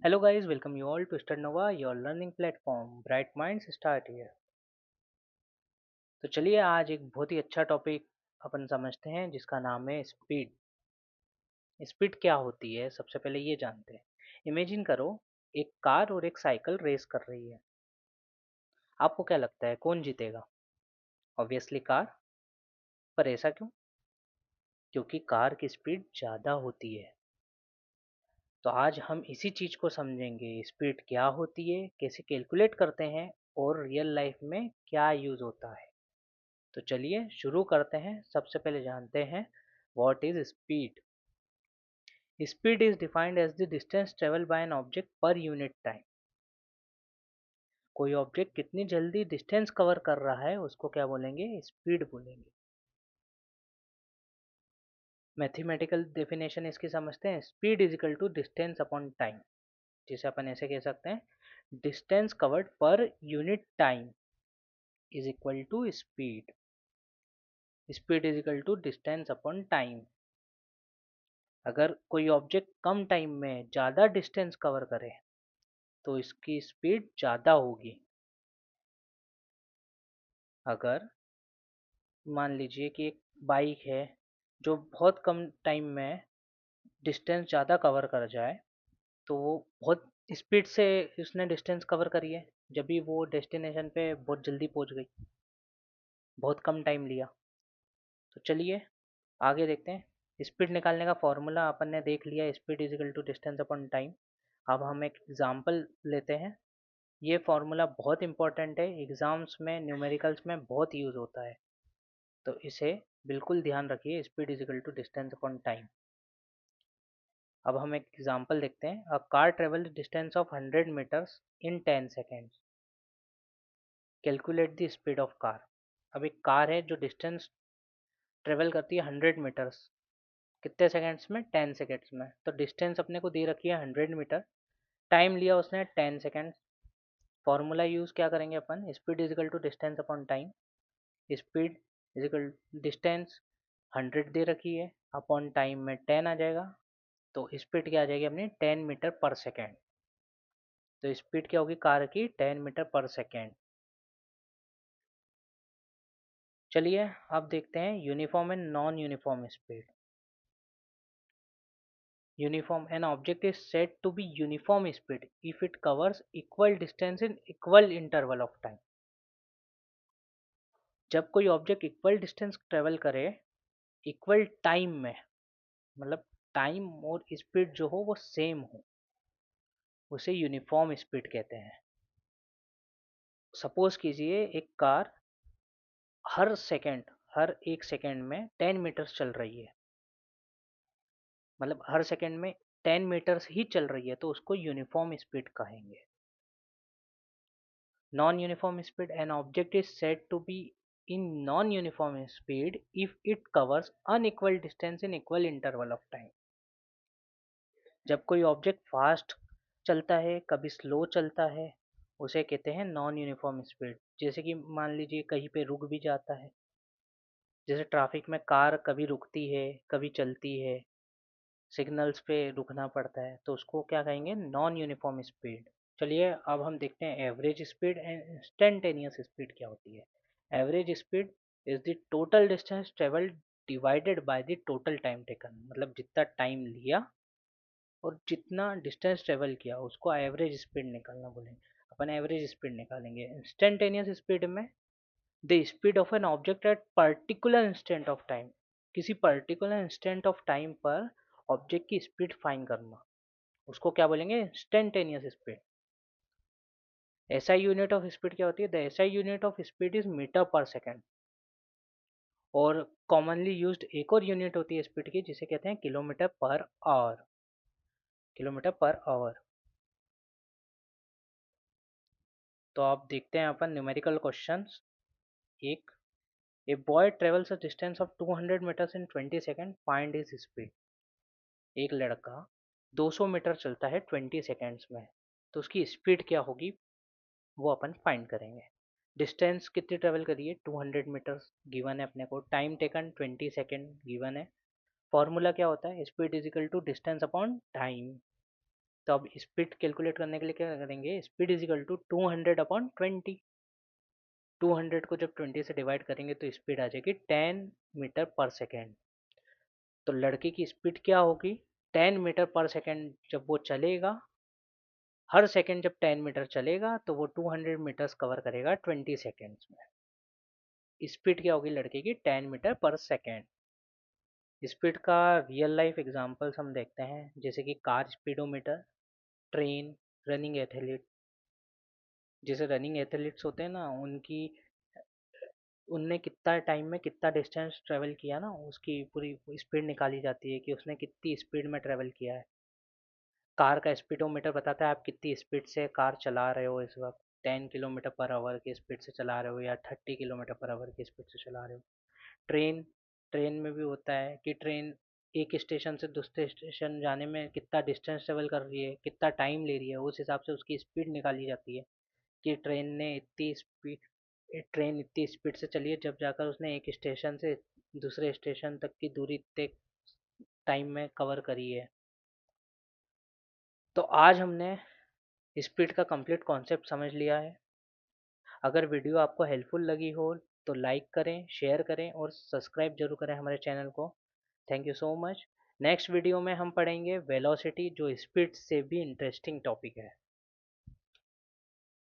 Hello guys, welcome you all to Sternova, your learning platform. Bright minds start here. तो चलिए आज एक बहुत ही अच्छा टॉपिक अपन समझते हैं जिसका नाम है स्पीड। स्पीड क्या होती है सबसे पहले ये जानते हैं। इमेजिन करो एक कार और एक साइकिल रेस कर रही है। आपको क्या लगता है कौन जीतेगा? Obviously car. पर ऐसा क्यों? क्योंकि कार की स्पीड ज़्यादा होती है। तो आज हम इसी चीज़ को समझेंगे, स्पीड क्या होती है, कैसे कैलकुलेट करते हैं और रियल लाइफ में क्या यूज़ होता है। तो चलिए शुरू करते हैं। सबसे पहले जानते हैं what is speed. Speed is defined as the distance travel by an object per unit time. कोई ऑब्जेक्ट कितनी जल्दी डिस्टेंस कवर कर रहा है उसको क्या बोलेंगे? स्पीड बोलेंगे। मैथमेटिकल डेफिनेशन इसकी समझते हैं। Speed is equal to distance upon time, जिसे अपन ऐसे कह सकते हैं distance covered per unit time is equal to speed. Speed is equal to distance upon time. अगर कोई ऑब्जेक्ट कम टाइम में ज़्यादा डिस्टेंस कवर करे तो इसकी स्पीड ज़्यादा होगी। अगर मान लीजिए कि एक बाइक है जो बहुत कम टाइम में डिस्टेंस ज़्यादा कवर कर जाए, तो वो बहुत स्पीड से उसने डिस्टेंस कवर करी है, जब भी वो डेस्टिनेशन पे बहुत जल्दी पहुंच गई, बहुत कम टाइम लिया। तो चलिए आगे देखते हैं। स्पीड निकालने का फॉर्मूला अपन ने देख लिया, speed is equal to distance upon time. अब हम एक एग्जांपल लेते हैं। ये फॉर्मूला बहुत इंपॉर्टेंट है, एग्जाम्स में न्यूमेरिकल्स में बहुत यूज़ होता है, तो इसे बिल्कुल ध्यान रखिए। Speed is equal to distance upon time. अब हम एक एग्जांपल देखते हैं। A car travel distance of 100 meters in 10 seconds, calculate the speed of car. अब एक कार है जो डिस्टेंस ट्रेवल करती है 100 मीटर्स, कितने सेकेंड्स में? 10 सेकेंड्स में। तो डिस्टेंस अपने को दे रखी है 100 मीटर, टाइम लिया उसने 10 सेकेंड्स। फॉर्मूला यूज़ क्या करेंगे अपन? Speed is equal to distance upon time. Speed is equal distance 100 दे रखी है, अपॉन टाइम में 10 आ जाएगा, तो स्पीड क्या आ जाएगी अपनी? 10 मीटर पर सेकेंड। तो स्पीड क्या होगी कार की? 10 मीटर पर सेकेंड। चलिए अब देखते हैं uniform and non uniform speed. Uniform, an object is said to be uniform speed if it covers equal distance in equal interval of time. जब कोई ऑब्जेक्ट इक्वल डिस्टेंस ट्रेवल करे equal time में, मतलब time और speed जो हो वो same हो, उसे यूनिफॉर्म स्पीड कहते हैं। सपोज कीजिए एक कार हर सेकंड, हर एक सेकंड में 10 मीटर्स चल रही है, मतलब हर सेकंड में 10 मीटर्स ही चल रही है, तो उसको यूनिफॉर्म स्पीड कहेंगे। Non uniform speed, an object is said to be in non uniform speed if it covers unequal distance in equal interval of time. जब कोई ऑब्जेक्ट फास्ट चलता है कभी स्लो चलता है, उसे कहते हैं नॉन यूनिफॉर्म स्पीड। जैसे कि मान लीजिए कहीं पे रुक भी जाता है, जैसे ट्रैफिक में कार कभी रुकती है कभी चलती है, सिग्नल्स पे रुकना पड़ता है, तो उसको क्या कहेंगे? Non uniform speed. चलिए अब हम देखते हैं average speed and instantaneous speed क्या होती है। Average speed is the total distance travel divided by the total time taken, मतलब जितना टाइम लिया और जितना डिस्टेंस ट्रेवल किया उसको एवरेज स्पीड निकालना बोलेंगे। अपन एवरेज स्पीड निकालेंगे। इंस्टेंटेनियस स्पीड में the speed of an object at particular instant of time, किसी पर्टिकुलर इंस्टेंट ऑफ टाइम पर ऑब्जेक्ट की स्पीड फाइंड करना, उसको क्या बोलेंगे? Instantaneous speed. SI unit of speed क्या होती है? The SI unit of speed is meter per second. और कॉमनली यूज्ड एक और यूनिट होती है स्पीड की जिसे कहते हैं kilometre per hour. Kilometre per hour. तो आप देखते हैं अपन न्यूमेरिकल क्वेश्चंस। एक, a boy travels a distance of 200 meters in 20 second, find his speed. एक लड़का 200 मीटर चलता है 20 सेकेंड्स में, तो उसकी स्पीड क्या होगी वो अपन फाइंड करेंगे। डिस्टेंस कितनी ट्रेवल करी है? 200 मीटर्स गिवन है अपने को, टाइम टेकन 20 सेकेंड गिवन है। फॉर्मूला क्या होता है? Speed is equal to distance upon time. तो अब स्पीड कैलकुलेट करने के लिए क्या करेंगे, स्पीड इज इक्वल टू 200/20। 200 को जब 20 से डिवाइड करेंगे तो स्पीड आ जाएगी 10 मीटर पर सेकेंड। तो लड़के की स्पीड क्या होगी, 10 मीटर पर सेकेंड जब वो चलेगा, हर सेकेंड जब 10 मीटर चलेगा तो वो 200 मीटर्स कवर करेगा 20 सेकेंड्स में। स्पीड क्या होगी लड़के की, 10 मीटर पर सेकेंड। स्पीड का रियल लाइफ एग्जांपल्स हम देखते हैं, जैसे कि car speedometer, train, running athlete. जैसे रनिंग एथलीट्स होते हैं ना, उनकी उनने कितना टाइम में कितना डिस्टेंस ट्रेवल किया ना, उसकी पूरी स्पीड निकाली जाती है कि उसने कितनी स्पीड में ट्रेवल किया है। कार का स्पीडोमीटर बताता है आप कितनी स्पीड से कार चला रहे हो इस वक्त, 10 किलोमीटर पर आवर की स्पीड से चला रहे हो या 30 किलोमीटर पर आवर की स्पीड से चला रहे हो। ट्रेन, ट्रेन में भी होता है कि ट्रेन एक स्टेशन से दूसरे स्टेशन जाने में कितना डिस्टेंस ट्रेवल कर रही है, कितना टाइम ले रही है, उस हिसाब से उसकी स्पीड निकाली जाती है कि ट्रेन इतनी स्पीड से चली है जब जाकर उसने एक स्टेशन से दूसरे स्टेशन तक की दूरी इतने टाइम में कवर करी है। तो आज हमने स्पीड का कंप्लीट कॉन्सेप्ट समझ लिया है। अगर वीडियो आपको हेल्पफुल लगी हो तो लाइक करें, शेयर करें और सब्सक्राइब जरूर करें हमारे चैनल को। Thank you so much. Next video में हम पढ़ेंगे वेलोसिटी, जो स्पीड से भी इंटरेस्टिंग टॉपिक है।